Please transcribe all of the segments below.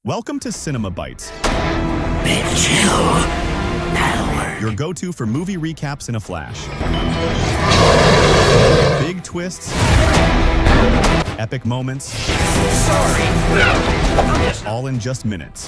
Welcome to Cinema Bites, Big Chill Power. your go-to for movie recaps in a flash. Big twists, epic moments, all in just minutes.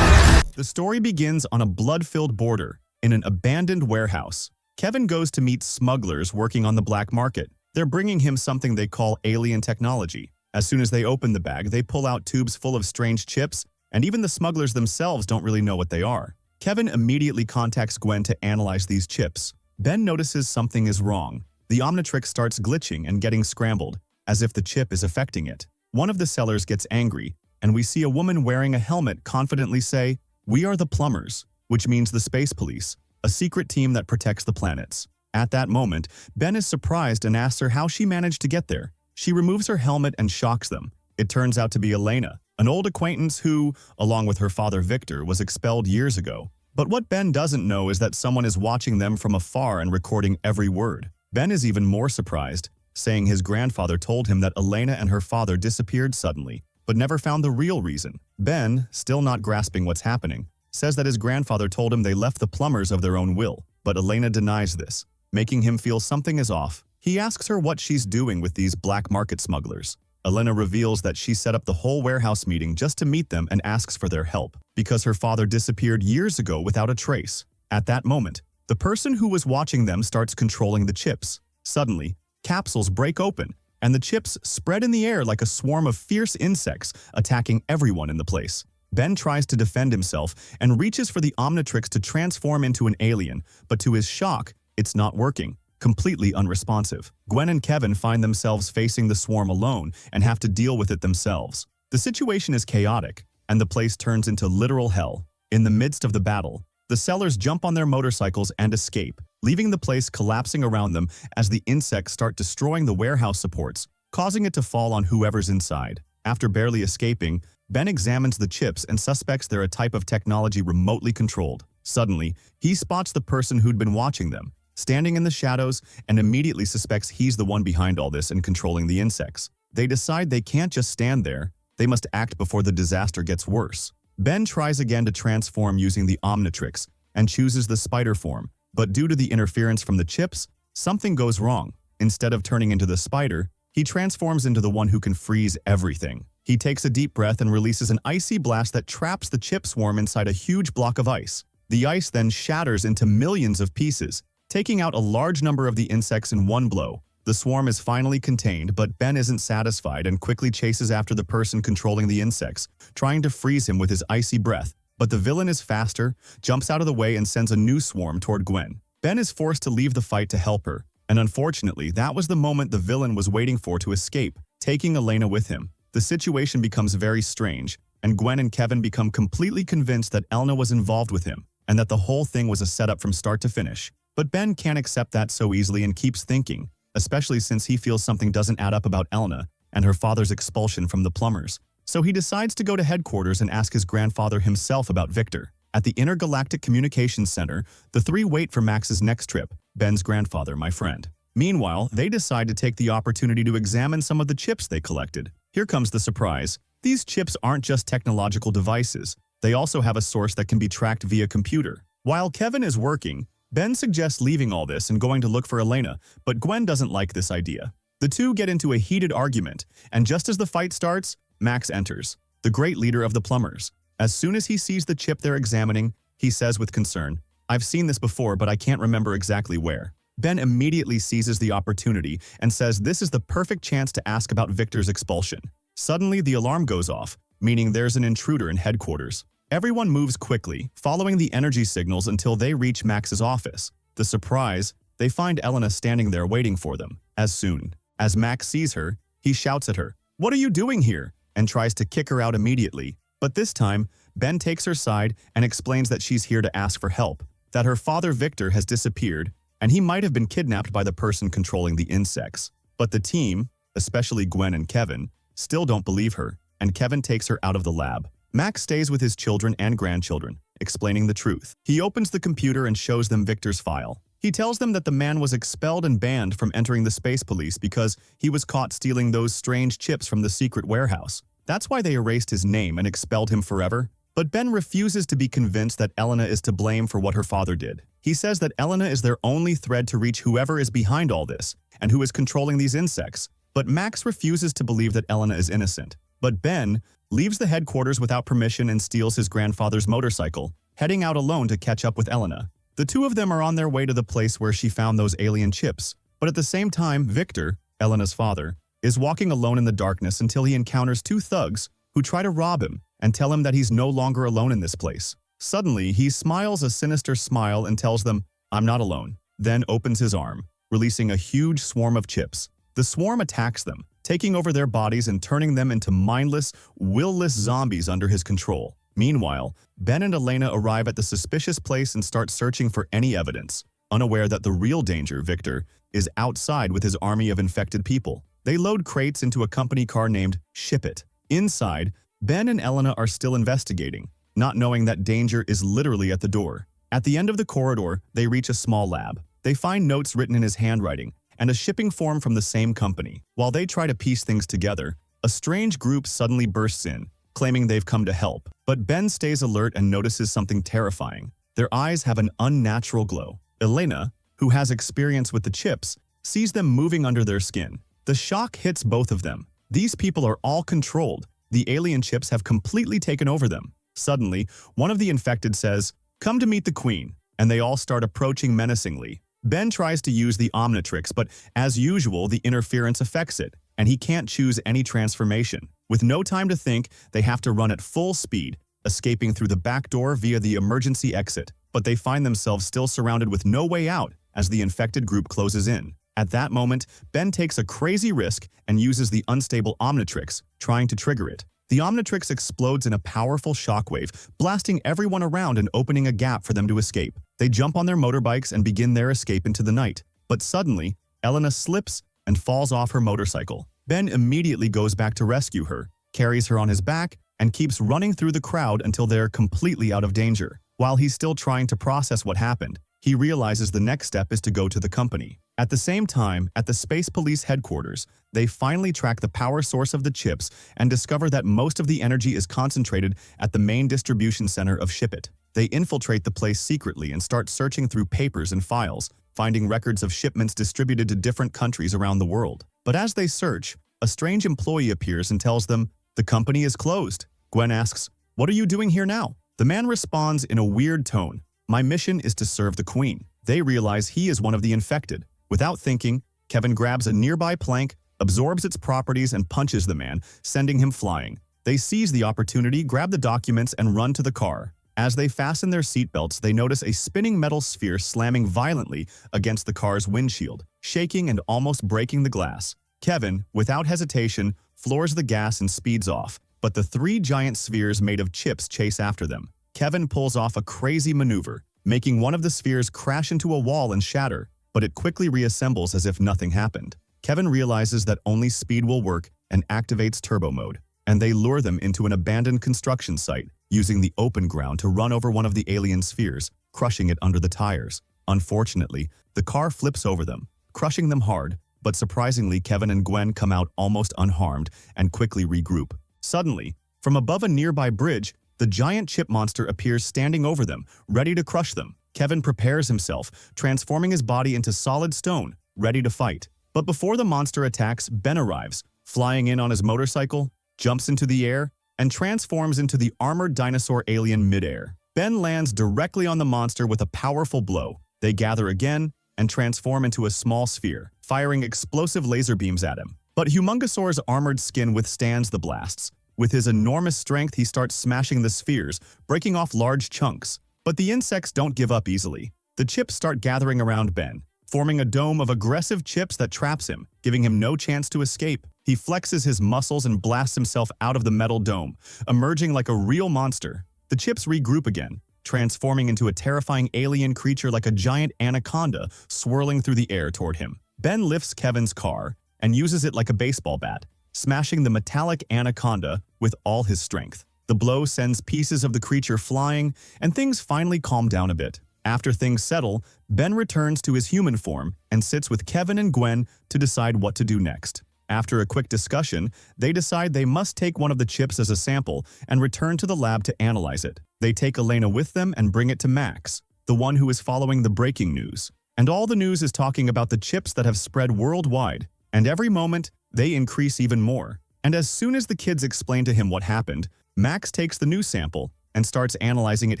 The story begins on a blood-filled border in an abandoned warehouse. Kevin goes to meet smugglers working on the black market. They're bringing him something they call alien technology. As soon as they open the bag, they pull out tubes full of strange chips, and even the smugglers themselves don't really know what they are. Kevin immediately contacts Gwen to analyze these chips. Ben notices something is wrong. The Omnitrix starts glitching and getting scrambled, as if the chip is affecting it. One of the sellers gets angry, and we see a woman wearing a helmet confidently say, "We are the plumbers," which means the space police, a secret team that protects the planets. At that moment, Ben is surprised and asks her how she managed to get there. She removes her helmet and shocks them. It turns out to be Elena, an old acquaintance who, along with her father Victor, was expelled years ago. But what Ben doesn't know is that someone is watching them from afar and recording every word. Ben is even more surprised, saying his grandfather told him that Elena and her father disappeared suddenly, but never found the real reason. Ben, still not grasping what's happening, says that his grandfather told him they left the plumbers of their own will, but Elena denies this, making him feel something is off. He asks her what she's doing with these black market smugglers. Elena reveals that she set up the whole warehouse meeting just to meet them and asks for their help, because her father disappeared years ago without a trace. At that moment, the person who was watching them starts controlling the chips. Suddenly, capsules break open, and the chips spread in the air like a swarm of fierce insects, attacking everyone in the place. Ben tries to defend himself and reaches for the Omnitrix to transform into an alien, but to his shock, it's not working. Completely unresponsive. Gwen and Kevin find themselves facing the swarm alone and have to deal with it themselves. The situation is chaotic, and the place turns into literal hell. In the midst of the battle, the sellers jump on their motorcycles and escape, leaving the place collapsing around them as the insects start destroying the warehouse supports, causing it to fall on whoever's inside. After barely escaping, Ben examines the chips and suspects they're a type of technology remotely controlled. Suddenly, he spots the person who'd been watching them, standing in the shadows, and immediately suspects he's the one behind all this and controlling the insects. They decide they can't just stand there, they must act before the disaster gets worse. Ben tries again to transform using the Omnitrix and chooses the spider form, but due to the interference from the chips, something goes wrong. Instead of turning into the spider, he transforms into the one who can freeze everything. He takes a deep breath and releases an icy blast that traps the chip swarm inside a huge block of ice. The ice then shatters into millions of pieces, taking out a large number of the insects in one blow. The swarm is finally contained, but Ben isn't satisfied and quickly chases after the person controlling the insects, trying to freeze him with his icy breath. But the villain is faster, jumps out of the way and sends a new swarm toward Gwen. Ben is forced to leave the fight to help her, and unfortunately, that was the moment the villain was waiting for to escape, taking Elena with him. The situation becomes very strange, and Gwen and Kevin become completely convinced that Elena was involved with him, and that the whole thing was a setup from start to finish. But Ben can't accept that so easily and keeps thinking, especially since he feels something doesn't add up about Elena and her father's expulsion from the plumbers. So he decides to go to headquarters and ask his grandfather himself about Victor. At the Intergalactic Communications Center, the three wait for Max's next trip, Ben's grandfather, my friend. Meanwhile, they decide to take the opportunity to examine some of the chips they collected. Here comes the surprise. These chips aren't just technological devices. They also have a source that can be tracked via computer. While Kevin is working, Ben suggests leaving all this and going to look for Elena, but Gwen doesn't like this idea. The two get into a heated argument, and just as the fight starts, Max enters, the great leader of the plumbers. As soon as he sees the chip they're examining, he says with concern, "I've seen this before, but I can't remember exactly where." Ben immediately seizes the opportunity and says this is the perfect chance to ask about Victor's expulsion. Suddenly, the alarm goes off, meaning there's an intruder in headquarters. Everyone moves quickly, following the energy signals until they reach Max's office. The surprise, they find Elena standing there waiting for them. As soon as Max sees her, he shouts at her, "What are you doing here?" and tries to kick her out immediately. But this time, Ben takes her side and explains that she's here to ask for help, that her father Victor has disappeared, and he might have been kidnapped by the person controlling the insects. But the team, especially Gwen and Kevin, still don't believe her, and Kevin takes her out of the lab. Max stays with his children and grandchildren, explaining the truth. He opens the computer and shows them Victor's file. He tells them that the man was expelled and banned from entering the space police because he was caught stealing those strange chips from the secret warehouse. That's why they erased his name and expelled him forever. But Ben refuses to be convinced that Elena is to blame for what her father did. He says that Elena is their only thread to reach whoever is behind all this and who is controlling these insects. But Max refuses to believe that Elena is innocent. But Ben leaves the headquarters without permission and steals his grandfather's motorcycle, heading out alone to catch up with Elena. The two of them are on their way to the place where she found those alien chips. But at the same time, Victor, Elena's father, is walking alone in the darkness until he encounters two thugs who try to rob him and tell him that he's no longer alone in this place. Suddenly, he smiles a sinister smile and tells them, "I'm not alone," then opens his arm, releasing a huge swarm of chips. The swarm attacks them, taking over their bodies and turning them into mindless, will-less zombies under his control. Meanwhile, Ben and Elena arrive at the suspicious place and start searching for any evidence, unaware that the real danger, Victor, is outside with his army of infected people. They load crates into a company car named Ship It. Inside, Ben and Elena are still investigating, not knowing that danger is literally at the door. At the end of the corridor, they reach a small lab. They find notes written in his handwriting and a shipping form from the same company. While they try to piece things together, a strange group suddenly bursts in, claiming they've come to help. But Ben stays alert and notices something terrifying. Their eyes have an unnatural glow. Elena, who has experience with the chips, sees them moving under their skin. The shock hits both of them. These people are all controlled. The alien chips have completely taken over them. Suddenly, one of the infected says, "Come to meet the Queen," and they all start approaching menacingly. Ben tries to use the Omnitrix, but as usual, the interference affects it, and he can't choose any transformation. With no time to think, they have to run at full speed, escaping through the back door via the emergency exit. But they find themselves still surrounded with no way out as the infected group closes in. At that moment, Ben takes a crazy risk and uses the unstable Omnitrix, trying to trigger it. The Omnitrix explodes in a powerful shockwave, blasting everyone around and opening a gap for them to escape. They jump on their motorbikes and begin their escape into the night. But suddenly, Elena slips and falls off her motorcycle. Ben immediately goes back to rescue her, carries her on his back, and keeps running through the crowd until they're completely out of danger. While he's still trying to process what happened, he realizes the next step is to go to the company. At the same time, at the Space Police headquarters, they finally track the power source of the chips and discover that most of the energy is concentrated at the main distribution center of Ship It. They infiltrate the place secretly and start searching through papers and files, finding records of shipments distributed to different countries around the world. But as they search, a strange employee appears and tells them, "The company is closed." Gwen asks, "What are you doing here now?" The man responds in a weird tone, "My mission is to serve the Queen." They realize he is one of the infected. Without thinking, Kevin grabs a nearby plank, absorbs its properties, and punches the man, sending him flying. They seize the opportunity, grab the documents, and run to the car. As they fasten their seatbelts, they notice a spinning metal sphere slamming violently against the car's windshield, shaking and almost breaking the glass. Kevin, without hesitation, floors the gas and speeds off, but the three giant spheres made of chips chase after them. Kevin pulls off a crazy maneuver, making one of the spheres crash into a wall and shatter, but it quickly reassembles as if nothing happened. Kevin realizes that only speed will work and activates turbo mode, and they lure them into an abandoned construction site, using the open ground to run over one of the alien spheres, crushing it under the tires. Unfortunately, the car flips over them, crushing them hard, but surprisingly, Kevin and Gwen come out almost unharmed and quickly regroup. Suddenly, from above a nearby bridge, the giant chip monster appears standing over them, ready to crush them. Kevin prepares himself, transforming his body into solid stone, ready to fight. But before the monster attacks, Ben arrives, flying in on his motorcycle, jumps into the air, and transforms into the armored dinosaur alien midair. Ben lands directly on the monster with a powerful blow. They gather again and transform into a small sphere, firing explosive laser beams at him. But Humongosaur's armored skin withstands the blasts. With his enormous strength, he starts smashing the spheres, breaking off large chunks. But the insects don't give up easily. The chips start gathering around Ben, forming a dome of aggressive chips that traps him, giving him no chance to escape. He flexes his muscles and blasts himself out of the metal dome, emerging like a real monster. The chips regroup again, transforming into a terrifying alien creature like a giant anaconda swirling through the air toward him. Ben lifts Kevin's car and uses it like a baseball bat, smashing the metallic anaconda with all his strength. The blow sends pieces of the creature flying, and things finally calm down a bit. After things settle, Ben returns to his human form and sits with Kevin and Gwen to decide what to do next. After a quick discussion, they decide they must take one of the chips as a sample and return to the lab to analyze it. They take Elena with them and bring it to Max, the one who is following the breaking news. And all the news is talking about the chips that have spread worldwide, and every moment, they increase even more. And as soon as the kids explain to him what happened, Max takes the new sample and starts analyzing it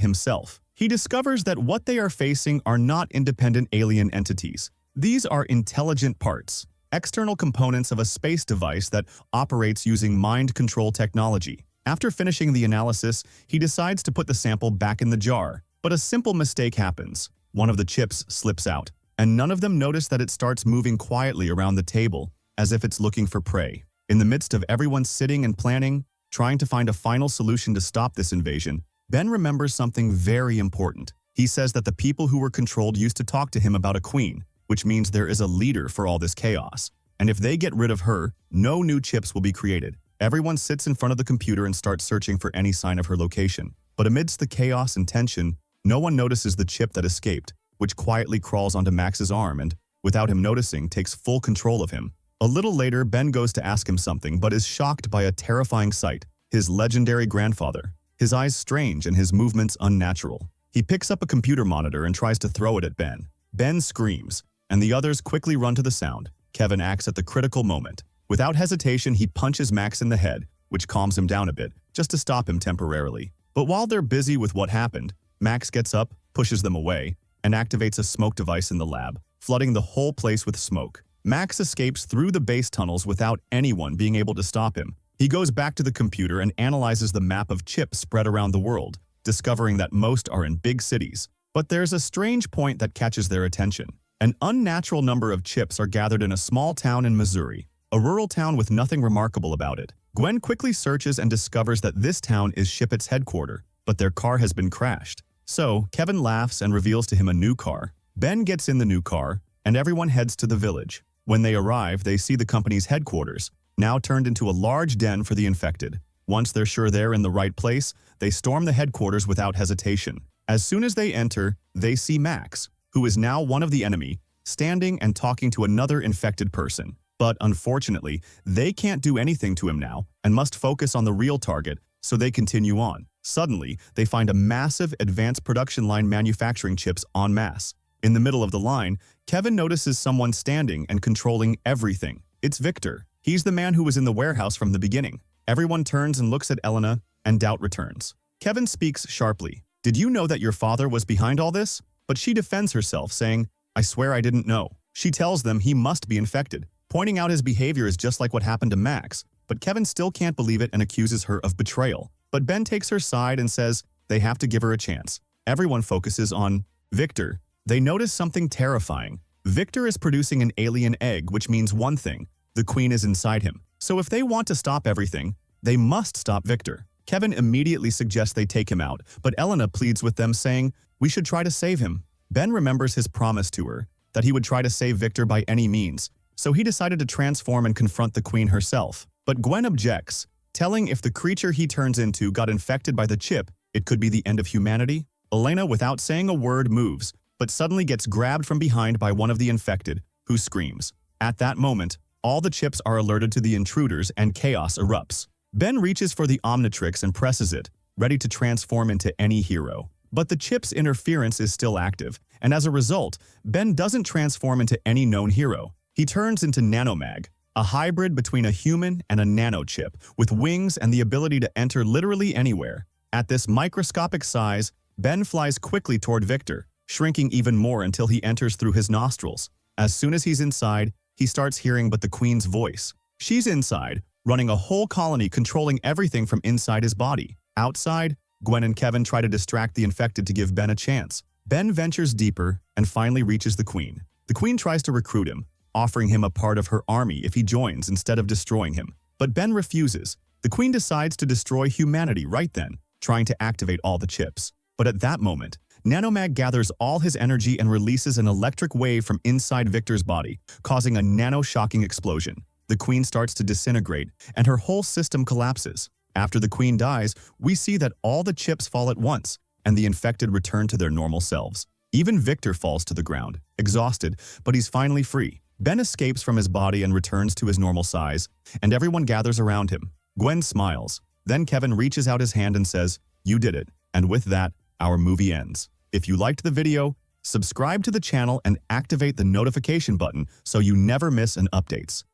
himself. He discovers that what they are facing are not independent alien entities. These are intelligent parts, external components of a space device that operates using mind control technology. After finishing the analysis, he decides to put the sample back in the jar, but a simple mistake happens. One of the chips slips out, and none of them notice that it starts moving quietly around the table, as if it's looking for prey. In the midst of everyone sitting and planning, trying to find a final solution to stop this invasion, Ben remembers something very important. He says that the people who were controlled used to talk to him about a queen, which means there is a leader for all this chaos. And if they get rid of her, no new chips will be created. Everyone sits in front of the computer and starts searching for any sign of her location. But amidst the chaos and tension, no one notices the chip that escaped, which quietly crawls onto Max's arm and, without him noticing, takes full control of him. A little later, Ben goes to ask him something but is shocked by a terrifying sight: his legendary grandfather. His eyes strange and his movements unnatural. He picks up a computer monitor and tries to throw it at Ben. Ben screams, and the others quickly run to the sound. Kevin acts at the critical moment. Without hesitation, he punches Max in the head, which calms him down a bit, just to stop him temporarily. But while they're busy with what happened, Max gets up, pushes them away, and activates a smoke device in the lab, flooding the whole place with smoke. Max escapes through the base tunnels without anyone being able to stop him. He goes back to the computer and analyzes the map of chips spread around the world, discovering that most are in big cities. But there's a strange point that catches their attention. An unnatural number of chips are gathered in a small town in Missouri, a rural town with nothing remarkable about it. Gwen quickly searches and discovers that this town is Shippett's headquarters, but their car has been crashed. So, Kevin laughs and reveals to him a new car. Ben gets in the new car, and everyone heads to the village. When they arrive, they see the company's headquarters, now turned into a large den for the infected. Once they're sure they're in the right place, they storm the headquarters without hesitation. As soon as they enter, they see Max, who is now one of the enemy, standing and talking to another infected person. But unfortunately, they can't do anything to him now and must focus on the real target, so they continue on. Suddenly, they find a massive advanced production line manufacturing chips en masse. In the middle of the line, Kevin notices someone standing and controlling everything. It's Victor. He's the man who was in the warehouse from the beginning. Everyone turns and looks at Elena, and doubt returns. Kevin speaks sharply. "Did you know that your father was behind all this?" But she defends herself, saying, "I swear I didn't know." She tells them he must be infected, pointing out his behavior is just like what happened to Max. But Kevin still can't believe it and accuses her of betrayal. But Ben takes her side and says they have to give her a chance. Everyone focuses on Victor. They notice something terrifying. Victor is producing an alien egg, which means one thing: the queen is inside him. So if they want to stop everything, they must stop Victor. Kevin immediately suggests they take him out, but Elena pleads with them, saying, "We should try to save him." Ben remembers his promise to her, that he would try to save Victor by any means, so he decided to transform and confront the queen herself. But Gwen objects, telling if the creature he turns into got infected by the chip, it could be the end of humanity. Elena, without saying a word, moves, but suddenly gets grabbed from behind by one of the infected, who screams. At that moment, all the chips are alerted to the intruders and chaos erupts. Ben reaches for the Omnitrix and presses it, ready to transform into any hero. But the chip's interference is still active, and as a result, Ben doesn't transform into any known hero. He turns into Nanomag, a hybrid between a human and a nanochip, with wings and the ability to enter literally anywhere. At this microscopic size, Ben flies quickly toward Victor, shrinking even more until he enters through his nostrils. As soon as he's inside, he starts hearing but the queen's voice. She's inside, running a whole colony controlling everything from inside his body. Outside, Gwen and Kevin try to distract the infected to give Ben a chance. Ben ventures deeper and finally reaches the queen. The queen tries to recruit him, offering him a part of her army if he joins instead of destroying him. But Ben refuses. The queen decides to destroy humanity right then, trying to activate all the chips. But at that moment, Nanomag gathers all his energy and releases an electric wave from inside Victor's body, causing a nano-shocking explosion. The queen starts to disintegrate, and her whole system collapses. After the queen dies, we see that all the chips fall at once, and the infected return to their normal selves. Even Victor falls to the ground, exhausted, but he's finally free. Ben escapes from his body and returns to his normal size, and everyone gathers around him. Gwen smiles. Then Kevin reaches out his hand and says, "You did it." And with that, our movie ends. If you liked the video, subscribe to the channel and activate the notification button so you never miss an updates.